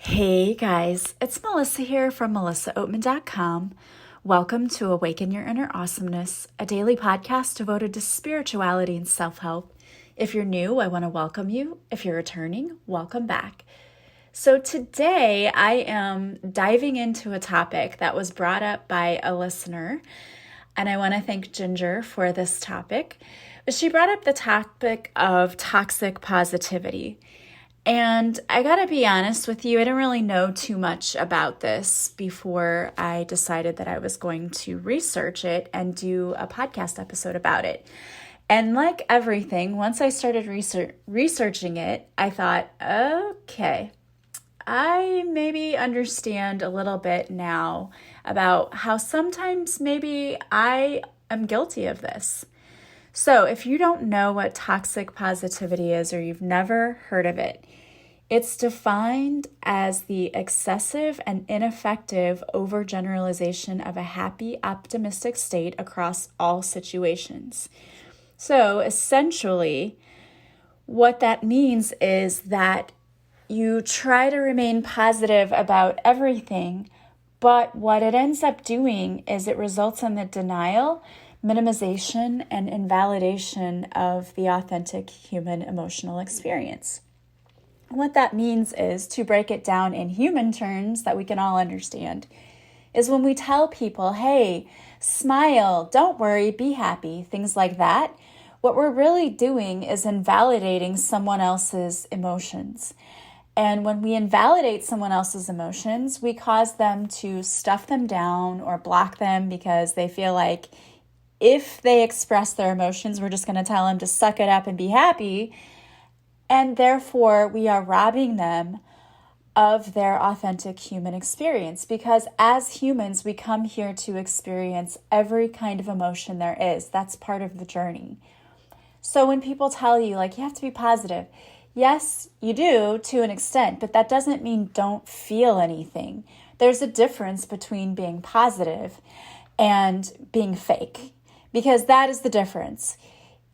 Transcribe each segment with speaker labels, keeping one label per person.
Speaker 1: Hey guys, it's Melissa here from melissaoatman.com. Welcome to Awaken Your Inner Awesomeness, a daily podcast devoted to spirituality and self-help. If you're new, I want to welcome you. If you're returning, welcome back. So today I am diving into a topic that was brought up by a listener, and I want to thank Ginger for this topic. She brought up the topic of toxic positivity. And I gotta be honest with you, I didn't really know too much about this before I decided that I was going to research it and do a podcast episode about it. And like everything, once I started researching it, I thought, okay, I maybe understand a little bit now about how sometimes maybe I am guilty of this. So if you don't know what toxic positivity is or you've never heard of it, it's defined as the excessive and ineffective overgeneralization of a happy, optimistic state across all situations. So essentially, what that means is that you try to remain positive about everything, but what it ends up doing is it results in the denial, minimization, and invalidation of the authentic human emotional experience. What that means is, to break it down in human terms that we can all understand, is when we tell people, hey, smile, don't worry, be happy, things like that, what we're really doing is invalidating someone else's emotions. And when we invalidate someone else's emotions, we cause them to stuff them down or block them because they feel like if they express their emotions, we're just going to tell them to suck it up and be happy. And therefore, we are robbing them of their authentic human experience, because as humans, we come here to experience every kind of emotion there is. That's part of the journey. So when people tell you, like, you have to be positive, yes, you do to an extent, but that doesn't mean don't feel anything. There's a difference between being positive and being fake, because that is the difference.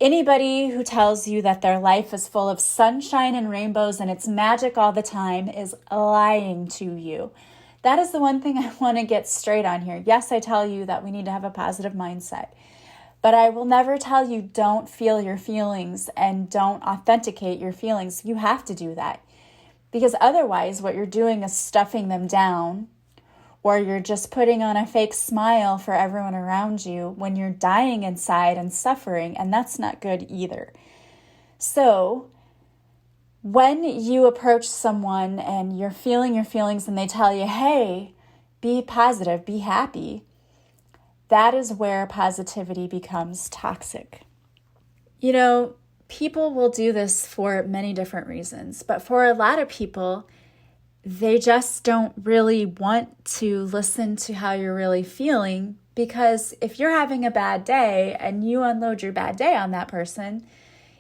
Speaker 1: Anybody who tells you that their life is full of sunshine and rainbows and it's magic all the time is lying to you. That is the one thing I want to get straight on here. Yes, I tell you that we need to have a positive mindset, but I will never tell you don't feel your feelings and don't authenticate your feelings. You have to do that, because otherwise what you're doing is stuffing them down, or you're just putting on a fake smile for everyone around you when you're dying inside and suffering, and that's not good either. So when you approach someone and you're feeling your feelings and they tell you, hey, be positive, be happy, that is where positivity becomes toxic. You know, people will do this for many different reasons, but for a lot of people, they just don't really want to listen to how you're really feeling, because if you're having a bad day and you unload your bad day on that person,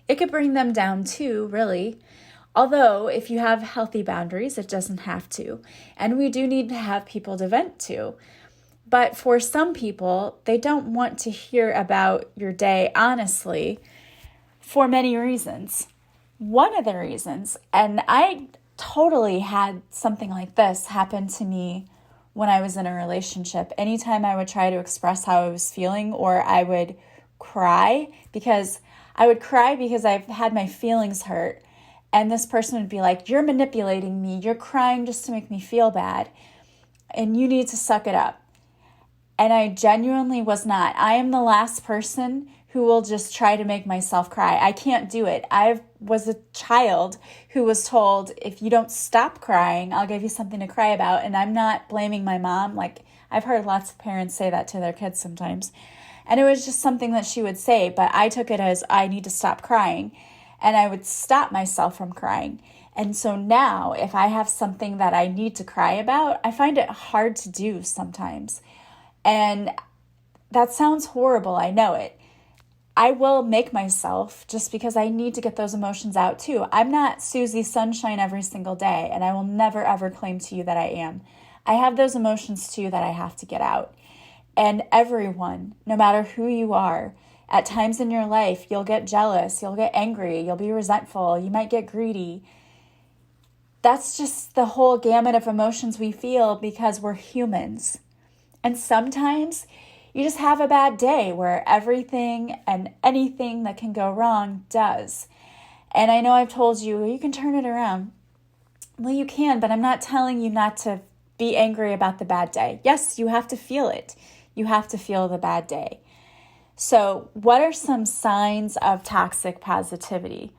Speaker 1: it could bring them down too, really. Although if you have healthy boundaries, it doesn't have to. And we do need to have people to vent to. But for some people, they don't want to hear about your day honestly for many reasons. One of the reasons, and I totally had something like this happen to me when I was in a relationship. Anytime I would try to express how I was feeling, or I would cry because I've had my feelings hurt, and this person would be like, you're manipulating me, you're crying just to make me feel bad, and you need to suck it up. And I genuinely was not. I am the last person who will just try to make myself cry. I can't do it. I was a child who was told, if you don't stop crying, I'll give you something to cry about. And I'm not blaming my mom. Like, I've heard lots of parents say that to their kids sometimes. And it was just something that she would say, but I took it as, I need to stop crying. And I would stop myself from crying. And so now, if I have something that I need to cry about, I find it hard to do sometimes. And that sounds horrible, I know it. I will make myself, just because I need to get those emotions out too. I'm not Susie Sunshine every single day, and I will never ever claim to you that I am. I have those emotions too that I have to get out. And everyone, no matter who you are, at times in your life, you'll get jealous, you'll get angry, you'll be resentful, you might get greedy. that's just the whole gamut of emotions we feel because we're humans. And sometimes you just have a bad day where everything and anything that can go wrong does. And I know I've told you, you can turn it around. Well, you can, but I'm not telling you not to be angry about the bad day. Yes, you have to feel it. You have to feel the bad day. So what are some signs of toxic positivity?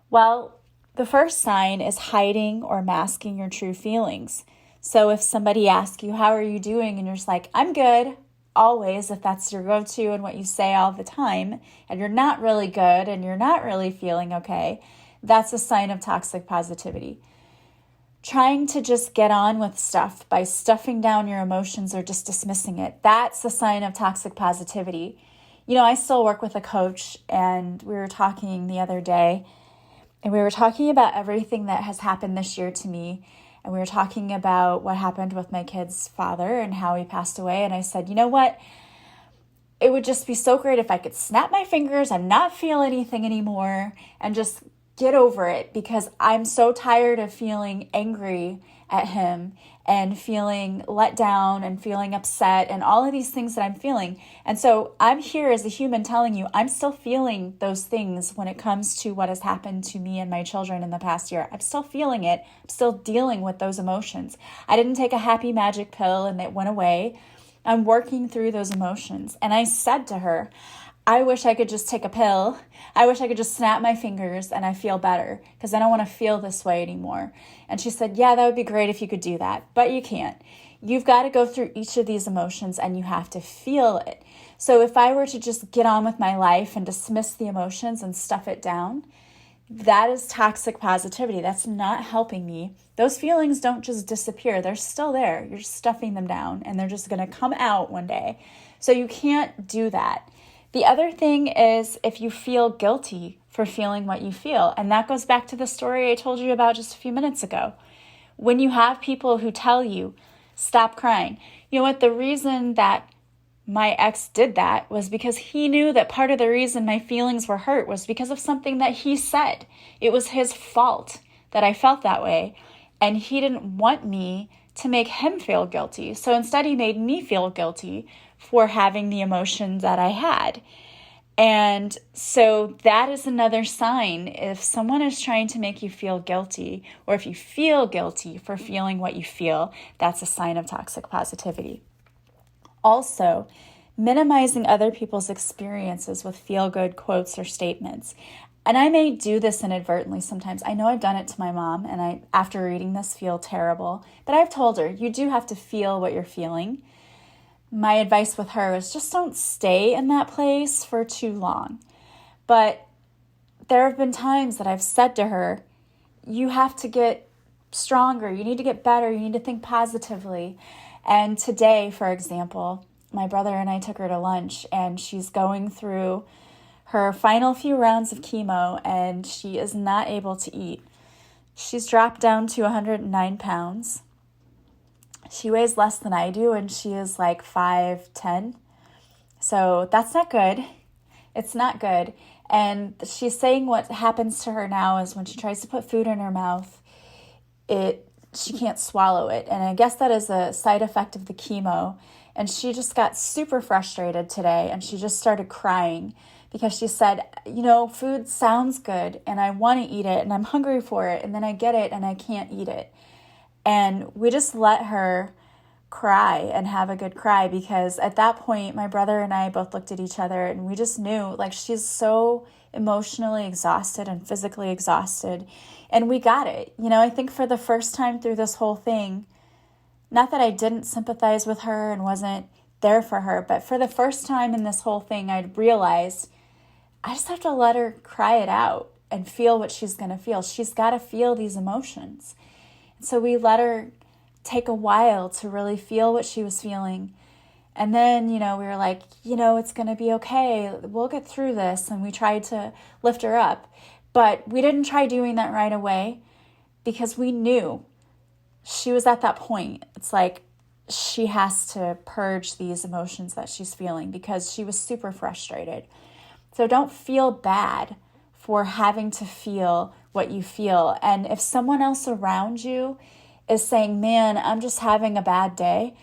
Speaker 1: Well, the first sign is hiding or masking your true feelings. So if somebody asks you, how are you doing? And you're just like, I'm good, always, if that's your go-to and what you say all the time, and you're not really good and you're not really feeling okay, that's a sign of toxic positivity. Trying to just get on with stuff by stuffing down your emotions or just dismissing it, that's a sign of toxic positivity. I still work with a coach, and we were talking the other day, and we were talking about everything that has happened this year to me. And we were talking about what happened with my kid's father and how he passed away. And I said, you know what? It would just be so great if I could snap my fingers and not feel anything anymore and just get over it, because I'm so tired of feeling angry at him and feeling let down and feeling upset and all of these things that I'm feeling. And so I'm here as a human telling you I'm still feeling those things when it comes to what has happened to me and my children in the past year. I'm still feeling it. I'm still dealing with those emotions. I didn't take a happy magic pill and it went away. I'm working through those emotions. And I said to her, I wish I could just take a pill. I wish I could just snap my fingers and I feel better, because I don't want to feel this way anymore. And she said, yeah, that would be great if you could do that, but you can't. You've got to go through each of these emotions and you have to feel it. So if I were to just get on with my life and dismiss the emotions and stuff it down, that is toxic positivity. That's not helping me. Those feelings don't just disappear. They're still there. You're just stuffing them down and they're just going to come out one day. So you can't do that. The other thing is if you feel guilty for feeling what you feel, and that goes back to the story I told you about just a few minutes ago. When you have people who tell you, stop crying. You know what? The reason that my ex did that was because he knew that part of the reason my feelings were hurt was because of something that he said. It was his fault that I felt that way, and he didn't want me to make him feel guilty. So instead, he made me feel guilty for having the emotions that I had. And so that is another sign. If someone is trying to make you feel guilty, or if you feel guilty for feeling what you feel, that's a sign of toxic positivity. Also, minimizing other people's experiences with feel-good quotes or statements. And I may do this inadvertently sometimes. I know I've done it to my mom, and I, after reading this, feel terrible. But I've told her, you do have to feel what you're feeling. My advice with her is just don't stay in that place for too long. But there have been times that I've said to her, you have to get stronger. You need to get better. You need to think positively. And today, for example, my brother and I took her to lunch, and she's going through her final few rounds of chemo, and she is not able to eat. She's dropped down to 109 pounds. She weighs less than I do, and she is like 5'10". So that's not good. It's not good. And she's saying what happens to her now is when she tries to put food in her mouth, she can't swallow it. And I guess that is a side effect of the chemo. And she just got super frustrated today, and she just started crying because she said, food sounds good and I want to eat it and I'm hungry for it, and then I get it and I can't eat it. And we just let her cry and have a good cry, because at that point, my brother and I both looked at each other and we just knew, she's so emotionally exhausted and physically exhausted. And we got it. I think for the first time through this whole thing, not that I didn't sympathize with her and wasn't there for her, but for the first time in this whole thing, I realized I just have to let her cry it out and feel what she's going to feel. She's got to feel these emotions. So we let her take a while to really feel what she was feeling. And then, we were like, it's going to be okay. We'll get through this. And we tried to lift her up. But we didn't try doing that right away because we knew she was at that point. It's like she has to purge these emotions that she's feeling because she was super frustrated. So don't feel bad for having to feel what you feel. And if someone else around you is saying, man, I'm just having a bad day,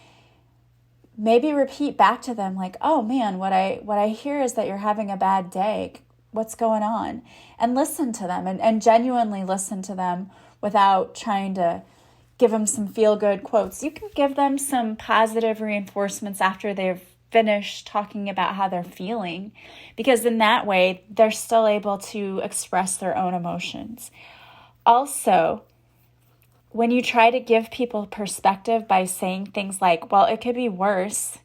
Speaker 1: maybe repeat back to them like, oh man, what I hear is that you're having a bad day. What's going on? And listen to them and genuinely listen to them without trying to give them some feel-good quotes. You can give them some positive reinforcements after they've finished talking about how they're feeling, because in that way, they're still able to express their own emotions. Also, when you try to give people perspective by saying things like, well, it could be worse,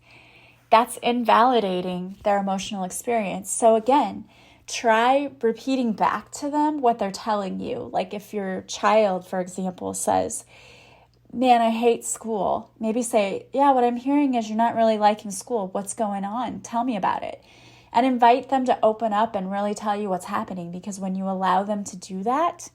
Speaker 1: that's invalidating their emotional experience. So again, try repeating back to them what they're telling you. Like if your child, for example, says, man, I hate school. Maybe say, yeah, what I'm hearing is you're not really liking school. What's going on? Tell me about it. And invite them to open up and really tell you what's happening, because when you allow them to do that,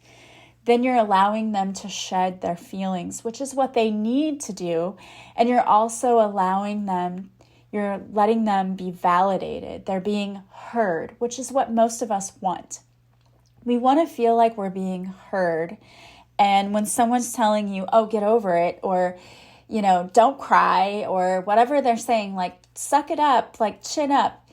Speaker 1: then you're allowing them to shed their feelings, which is what they need to do. And you're also allowing them, you're letting them be validated. They're being heard, which is what most of us want. We want to feel like we're being heard. And when someone's telling you, oh, get over it, or, don't cry, or whatever they're saying, like, suck it up, like, chin up,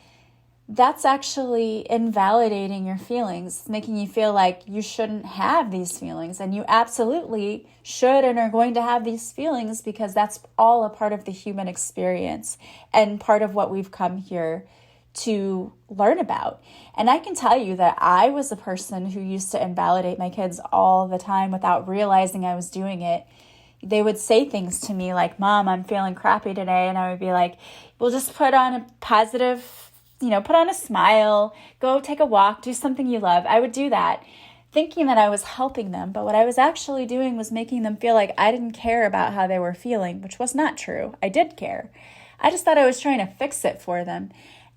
Speaker 1: that's actually invalidating your feelings, making you feel like you shouldn't have these feelings. And you absolutely should and are going to have these feelings, because that's all a part of the human experience and part of what we've come here to learn about. And I can tell you that I was a person who used to invalidate my kids all the time without realizing I was doing it. They would say things to me like, Mom, I'm feeling crappy today. And I would be like, well, just put on a positive, put on a smile, go take a walk, do something you love. I would do that thinking that I was helping them. But what I was actually doing was making them feel like I didn't care about how they were feeling, which was not true. I did care. I just thought I was trying to fix it for them.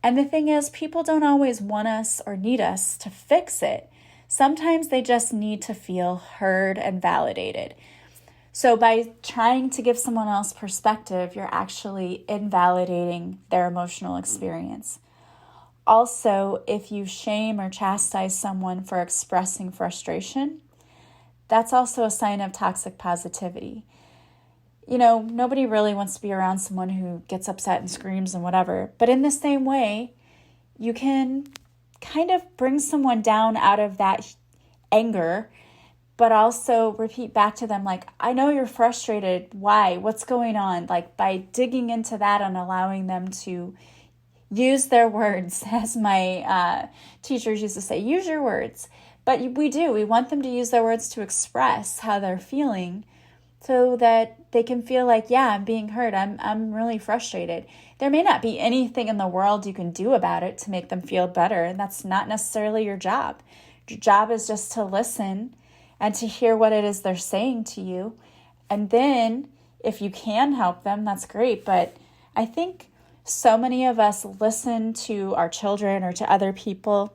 Speaker 1: And the thing is, people don't always want us or need us to fix it. Sometimes they just need to feel heard and validated. So by trying to give someone else perspective, you're actually invalidating their emotional experience. Also, if you shame or chastise someone for expressing frustration, that's also a sign of toxic positivity. Nobody really wants to be around someone who gets upset and screams and whatever. But in the same way, you can kind of bring someone down out of that anger, but also repeat back to them, like, I know you're frustrated. Why? What's going on? Like, by digging into that and allowing them to use their words, as my teachers used to say, use your words. But we do. We want them to use their words to express how they're feeling, so that they can feel like, yeah, I'm being heard. I'm really frustrated. There may not be anything in the world you can do about it to make them feel better, and that's not necessarily your job. Your job is just to listen and to hear what it is they're saying to you. And then if you can help them, that's great. But I think so many of us listen to our children or to other people.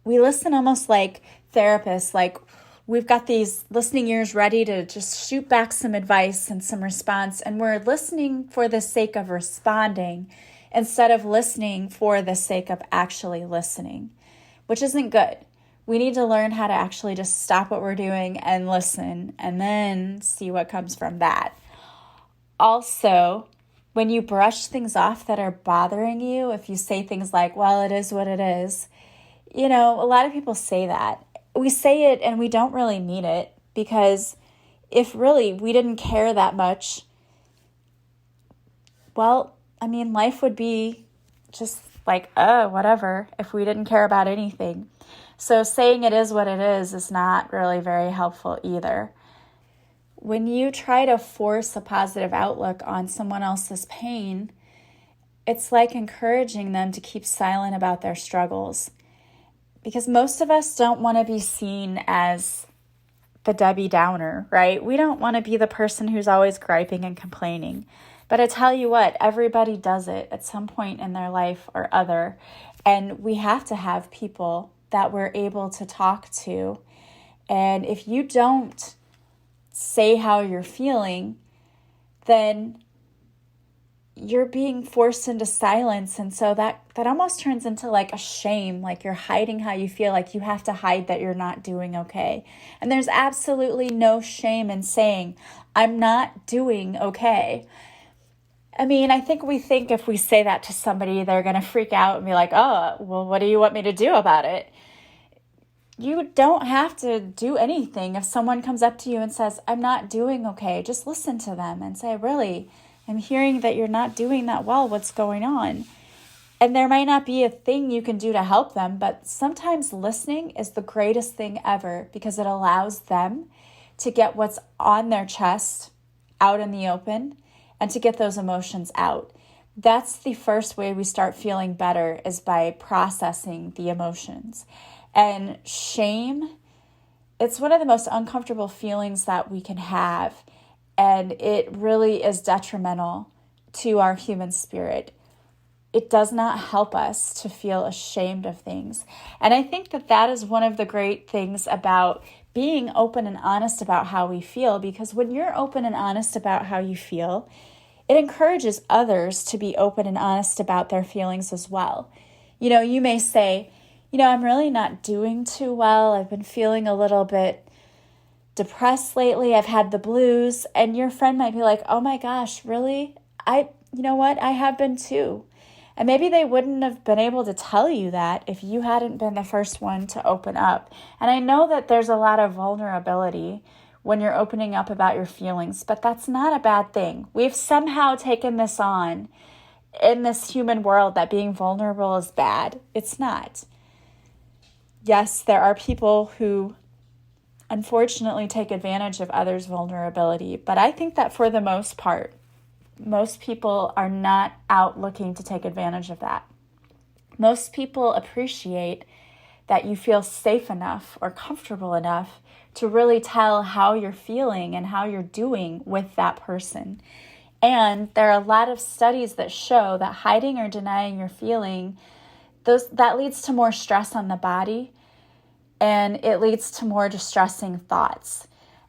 Speaker 1: We listen almost like therapists, like we've got these listening ears ready to just shoot back some advice and some response, and we're listening for the sake of responding instead of listening for the sake of actually listening, which isn't good. We need to learn how to actually just stop what we're doing and listen, and then see what comes from that. Also, when you brush things off that are bothering you, if you say things like, well, it is what it is, a lot of people say that. We say it and we don't really mean it, because if really we didn't care that much, well, life would be just like, whatever, if we didn't care about anything. So saying it is what it is not really very helpful either. When you try to force a positive outlook on someone else's pain, it's like encouraging them to keep silent about their struggles. Because most of us don't want to be seen as the Debbie Downer, right? We don't want to be the person who's always griping and complaining. But I tell you what, everybody does it at some point in their life or other. And we have to have people that we're able to talk to. And if you don't say how you're feeling, then you're being forced into silence. And so that almost turns into like a shame, like you're hiding how you feel, like you have to hide that you're not doing okay. And there's absolutely no shame in saying, I'm not doing okay. I mean, I think we think if we say that to somebody, they're going to freak out and be like, oh, well, what do you want me to do about it? You don't have to do anything. If someone comes up to you and says, I'm not doing okay, just listen to them and say, really, I'm hearing that you're not doing that well. What's going on? And there might not be a thing you can do to help them, but sometimes listening is the greatest thing ever because it allows them to get what's on their chest out in the open and to get those emotions out. That's the first way we start feeling better, is by processing the emotions. And shame, it's one of the most uncomfortable feelings that we can have. And it really is detrimental to our human spirit. It does not help us to feel ashamed of things. And I think that is one of the great things about being open and honest about how we feel, because when you're open and honest about how you feel, it encourages others to be open and honest about their feelings as well. You may say, I'm really not doing too well. I've been feeling a little bit depressed lately. I've had the blues. And your friend might be like, oh my gosh, really? You know what? I have been too. And maybe they wouldn't have been able to tell you that if you hadn't been the first one to open up. And I know that there's a lot of vulnerability when you're opening up about your feelings, but that's not a bad thing. We've somehow taken this on in this human world that being vulnerable is bad. It's not. Yes, there are people who unfortunately take advantage of others' vulnerability, but I think that for the most part, most people are not out looking to take advantage of that. Most people appreciate that you feel safe enough or comfortable enough to really tell how you're feeling and how you're doing with that person. And there are a lot of studies that show that hiding or denying your feeling, that leads to more stress on the body, and it leads to more distressing thoughts.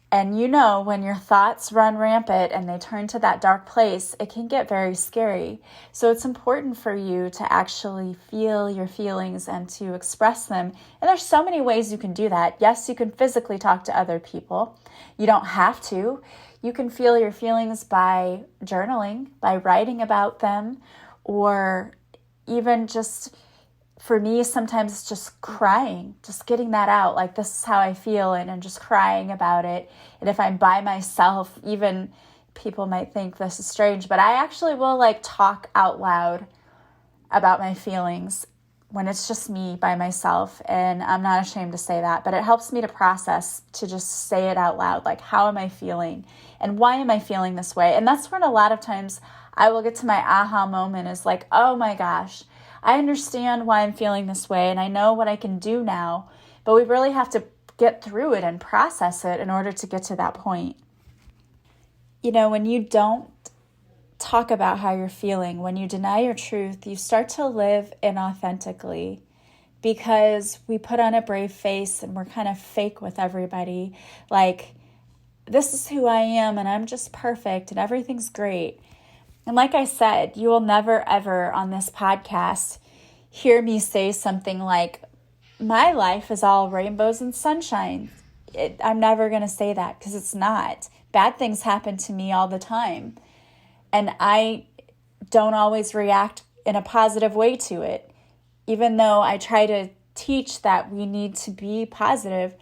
Speaker 1: And when your thoughts run rampant and they turn to that dark place, it can get very scary. So it's important for you to actually feel your feelings and to express them. And there's so many ways you can do that. Yes, you can physically talk to other people. You don't have to. You can feel your feelings by journaling, by writing about them, or even just, for me, sometimes it's just crying, just getting that out, like this is how I feel, and just crying about it. And if I'm by myself, even people might think this is strange, but I actually will talk out loud about my feelings when it's just me by myself. And I'm not ashamed to say that, but it helps me to process, to just say it out loud, like, how am I feeling and why am I feeling this way? And that's when a lot of times I will get to my aha moment, is like, oh my gosh, I understand why I'm feeling this way and I know what I can do now, but we really have to get through it and process it in order to get to that point. When you don't talk about how you're feeling, when you deny your truth, you start to live inauthentically, because we put on a brave face and we're kind of fake with everybody. Like, this is who I am and I'm just perfect and everything's great. And like I said, you will never, ever on this podcast hear me say something like, my life is all rainbows and sunshine. I'm never going to say that, because it's not. Bad things happen to me all the time. And I don't always react in a positive way to it. Even though I try to teach that we need to be positive,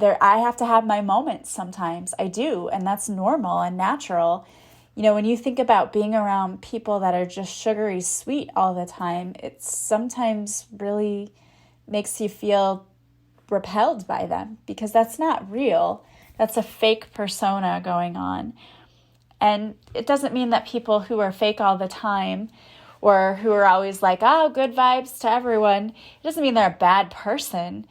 Speaker 1: I have to have my moments sometimes. I do, and that's normal and natural. When you think about being around people that are just sugary sweet all the time, it sometimes really makes you feel repelled by them, because that's not real. That's a fake persona going on. And it doesn't mean that people who are fake all the time, or who are always like, oh, good vibes to everyone, it doesn't mean they're a bad person.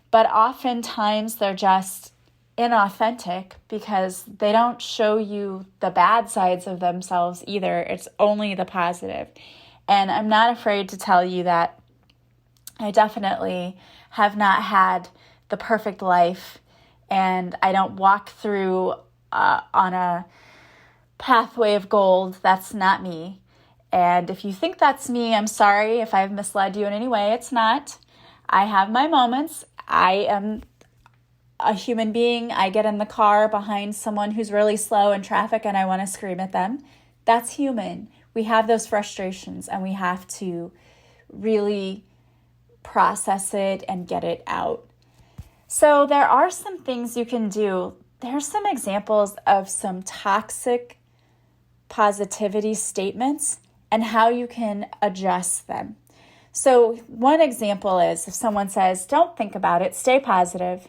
Speaker 1: But oftentimes they're just inauthentic, because they don't show you the bad sides of themselves either. It's only the positive. And I'm not afraid to tell you that I definitely have not had the perfect life, and I don't walk through on a pathway of gold. That's not me. And if you think that's me, I'm sorry if I've misled you in any way. It's not. I have my moments. I am a human being. I get in the car behind someone who's really slow in traffic and I want to scream at them. That's human. We have those frustrations and we have to really process it and get it out. So there are some things you can do. There's some examples of some toxic positivity statements and how you can adjust them. So one example is if someone says, don't think about it, stay positive.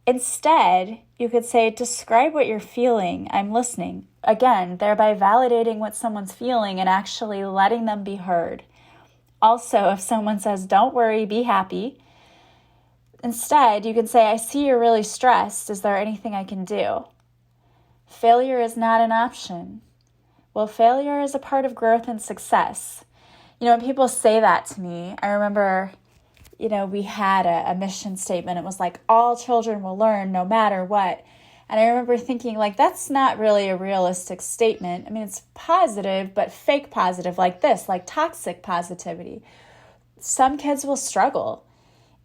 Speaker 1: Instead, you could say, describe what you're feeling. I'm listening. Again, thereby validating what someone's feeling and actually letting them be heard. Also, if someone says, don't worry, be happy. Instead, you can say, I see you're really stressed. Is there anything I can do? Failure is not an option. Well, failure is a part of growth and success. When people say that to me, I remember, we had a mission statement. It was like, all children will learn no matter what. And I remember thinking, that's not really a realistic statement. I mean, it's positive, but fake positive like this, like toxic positivity. Some kids will struggle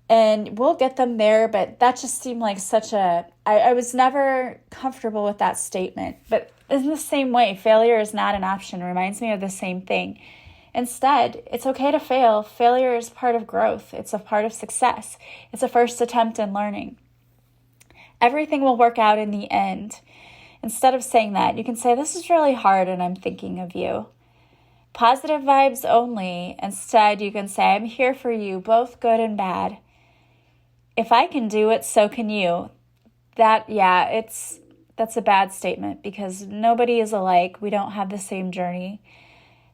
Speaker 1: and we'll get them there, but that just seemed like I was never comfortable with that statement. But in the same way, failure is not an option. It reminds me of the same thing. Instead, it's okay to fail. Failure is part of growth. It's a part of success. It's a first attempt in learning. Everything will work out in the end. Instead of saying that, you can say, this is really hard and I'm thinking of you. Positive vibes only. Instead, you can say, I'm here for you, both good and bad. If I can do it, so can you. That's a bad statement because nobody is alike. We don't have the same journey.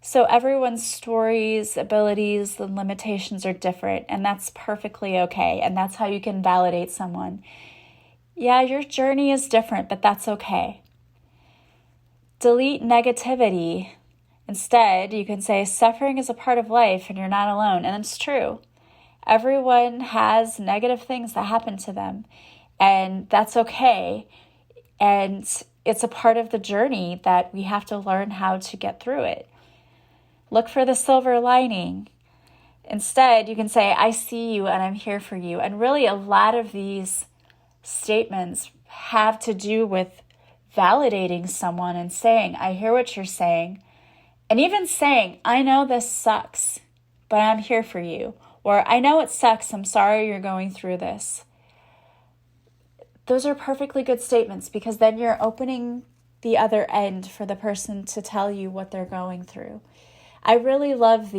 Speaker 1: So everyone's stories, abilities, and limitations are different, and that's perfectly okay. And that's how you can validate someone. Yeah, your journey is different, but that's okay. Delete negativity. Instead, you can say suffering is a part of life and you're not alone. And it's true. Everyone has negative things that happen to them, and that's okay. And it's a part of the journey that we have to learn how to get through it. Look for the silver lining. Instead, you can say, I see you and I'm here for you. And really, a lot of these statements have to do with validating someone and saying, I hear what you're saying. And even saying, I know this sucks, but I'm here for you. Or I know it sucks. I'm sorry you're going through this. Those are perfectly good statements because then you're opening the other end for the person to tell you what they're going through. I really love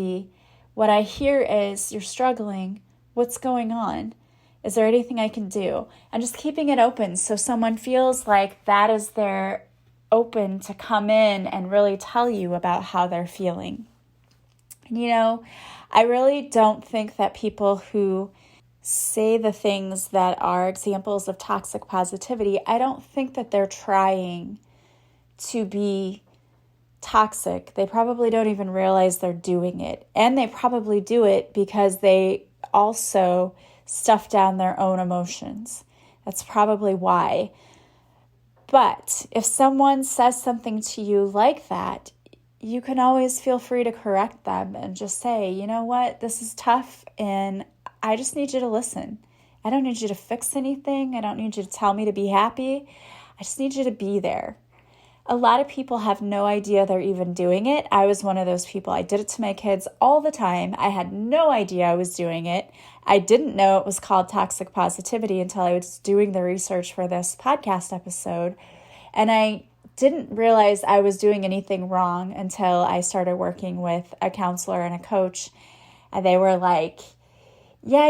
Speaker 1: what I hear is you're struggling. What's going on? Is there anything I can do? And just keeping it open so someone feels like that is their open to come in and really tell you about how they're feeling. And I really don't think that people who say the things that are examples of toxic positivity, I don't think that they're trying to be toxic. They probably don't even realize they're doing it. And they probably do it because they also stuff down their own emotions. That's probably why. But if someone says something to you like that, you can always feel free to correct them and just say, you know what, this is tough and I just need you to listen. I don't need you to fix anything. I don't need you to tell me to be happy. I just need you to be there. A lot of people have no idea they're even doing it. I was one of those people. I did it to my kids all the time. I had no idea I was doing it. I didn't know it was called toxic positivity until I was doing the research for this podcast episode. And I didn't realize I was doing anything wrong until I started working with a counselor and a coach. And they were like, yeah,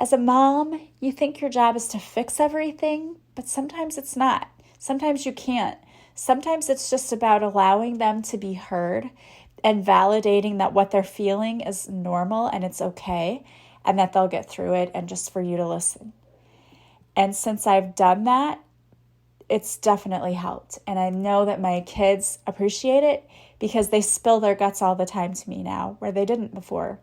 Speaker 1: as a mom, you think your job is to fix everything, but sometimes it's not. Sometimes you can't. Sometimes it's just about allowing them to be heard and validating that what they're feeling is normal and it's okay and that they'll get through it and just for you to listen. And since I've done that, it's definitely helped. And I know that my kids appreciate it because they spill their guts all the time to me now where they didn't before.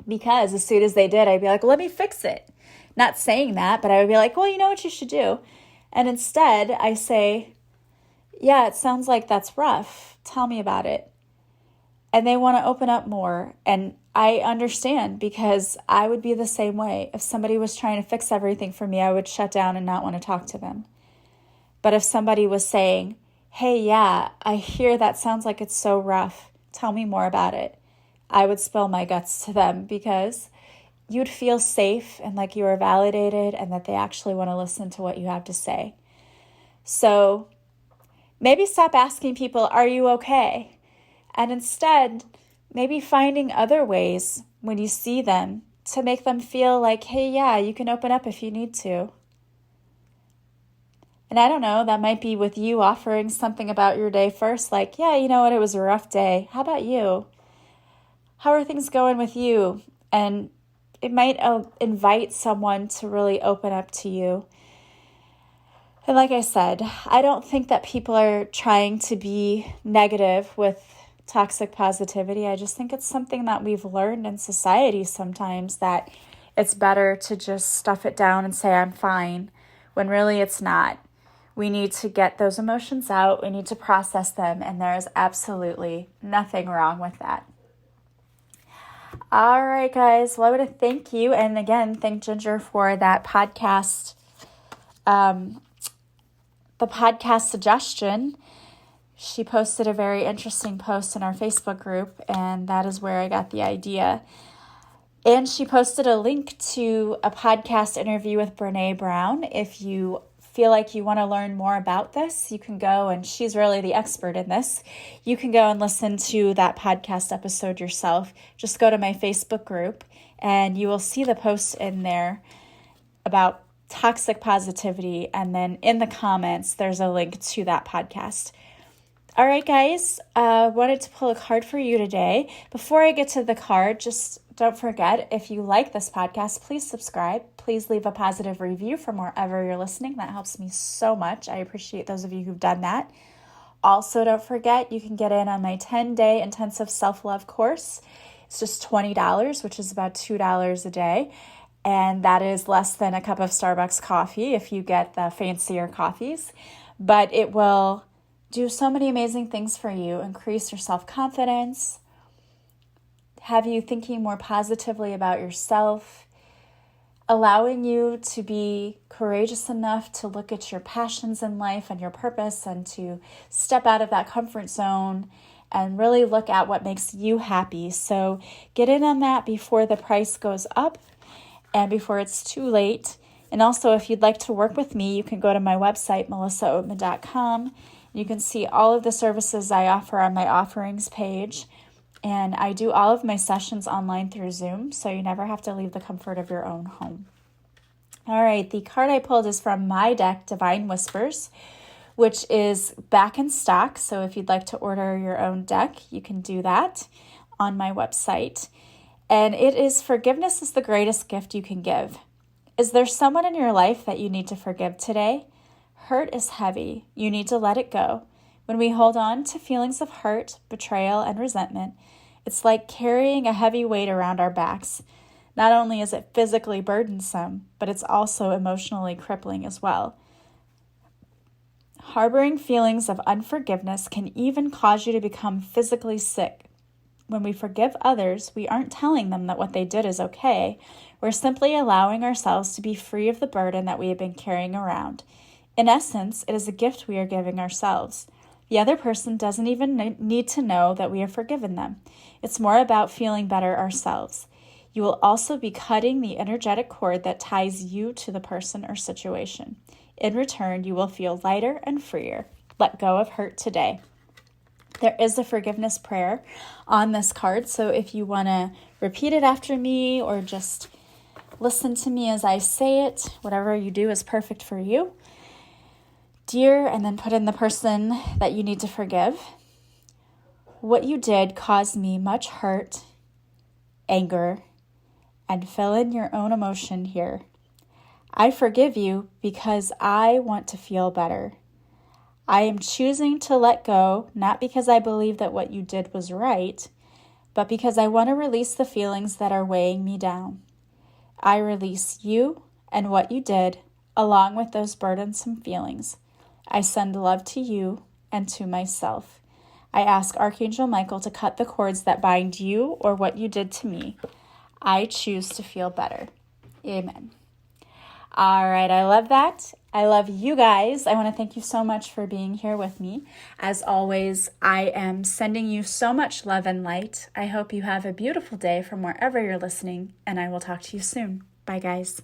Speaker 1: Because as soon as they did, I'd be like, well, let me fix it. Not saying that, but I would be like, well, you know what you should do? And instead, I say, yeah, it sounds like that's rough. Tell me about it. And they want to open up more. And I understand, because I would be the same way. If somebody was trying to fix everything for me, I would shut down and not want to talk to them. But if somebody was saying, hey, yeah, I hear that sounds like it's so rough, tell me more about it, I would spill my guts to them, because you'd feel safe and like you were validated and that they actually want to listen to what you have to say. So maybe stop asking people, are you okay? And instead, maybe finding other ways when you see them to make them feel like, hey, yeah, you can open up if you need to. And I don't know, that might be with you offering something about your day first, like, yeah, you know what, it was a rough day. How about you? How are things going with you? And it might invite someone to really open up to you. And like I said, I don't think that people are trying to be negative with toxic positivity. I just think it's something that we've learned in society sometimes, that it's better to just stuff it down and say, I'm fine, when really it's not. We need to get those emotions out. We need to process them. And there is absolutely nothing wrong with that. All right, guys. Well, I want to thank you. And again, thank Ginger for that podcast, the podcast suggestion. She posted a very interesting post in our Facebook group, and that is where I got the idea. And she posted a link to a podcast interview with Brene Brown. If you feel like you want to learn more about this, you can go, and she's really the expert in this. You can go and listen to that podcast episode yourself. Just go to my Facebook group, and you will see the post in there about toxic positivity. And then in the comments, there's a link to that podcast. All right, guys, wanted to pull a card for you today. Before I get to the card, just don't forget, if you like this podcast, please subscribe. Please leave a positive review from wherever you're listening. That helps me so much. I appreciate those of you who've done that. Also, don't forget, you can get in on my 10-day intensive self-love course. It's just $20, which is about $2 a day. And that is less than a cup of Starbucks coffee if you get the fancier coffees. But it will do so many amazing things for you. Increase your self-confidence, have you thinking more positively about yourself, allowing you to be courageous enough to look at your passions in life and your purpose, and to step out of that comfort zone and really look at what makes you happy. So get in on that before the price goes up and before it's too late. And also, if you'd like to work with me, you can go to my website, melissaoatman.com. You can see all of the services I offer on my offerings page. And I do all of my sessions online through Zoom, so you never have to leave the comfort of your own home. All right, the card I pulled is from my deck, Divine Whispers, which is back in stock. So if you'd like to order your own deck, you can do that on my website. And it is, forgiveness is the greatest gift you can give. Is there someone in your life that you need to forgive today? Hurt is heavy. You need to let it go. When we hold on to feelings of hurt, betrayal, and resentment, it's like carrying a heavy weight around our backs. Not only is it physically burdensome, but it's also emotionally crippling as well. Harboring feelings of unforgiveness can even cause you to become physically sick. When we forgive others, we aren't telling them that what they did is okay. We're simply allowing ourselves to be free of the burden that we have been carrying around. In essence, it is a gift we are giving ourselves. The other person doesn't even need to know that we have forgiven them. It's more about feeling better ourselves. You will also be cutting the energetic cord that ties you to the person or situation. In return, you will feel lighter and freer. Let go of hurt today. There is a forgiveness prayer on this card, so if you want to repeat it after me or just listen to me as I say it, whatever you do is perfect for you. Dear, and then put in the person that you need to forgive. What you did caused me much hurt, anger, and fill in your own emotion here. I forgive you because I want to feel better. I am choosing to let go, not because I believe that what you did was right, but because I want to release the feelings that are weighing me down. I release you and what you did, along with those burdensome feelings. I send love to you and to myself. I ask Archangel Michael to cut the cords that bind you or what you did to me. I choose to feel better. Amen. All right, I love that. I love you guys. I want to thank you so much for being here with me. As always, I am sending you so much love and light. I hope you have a beautiful day from wherever you're listening, and I will talk to you soon. Bye, guys.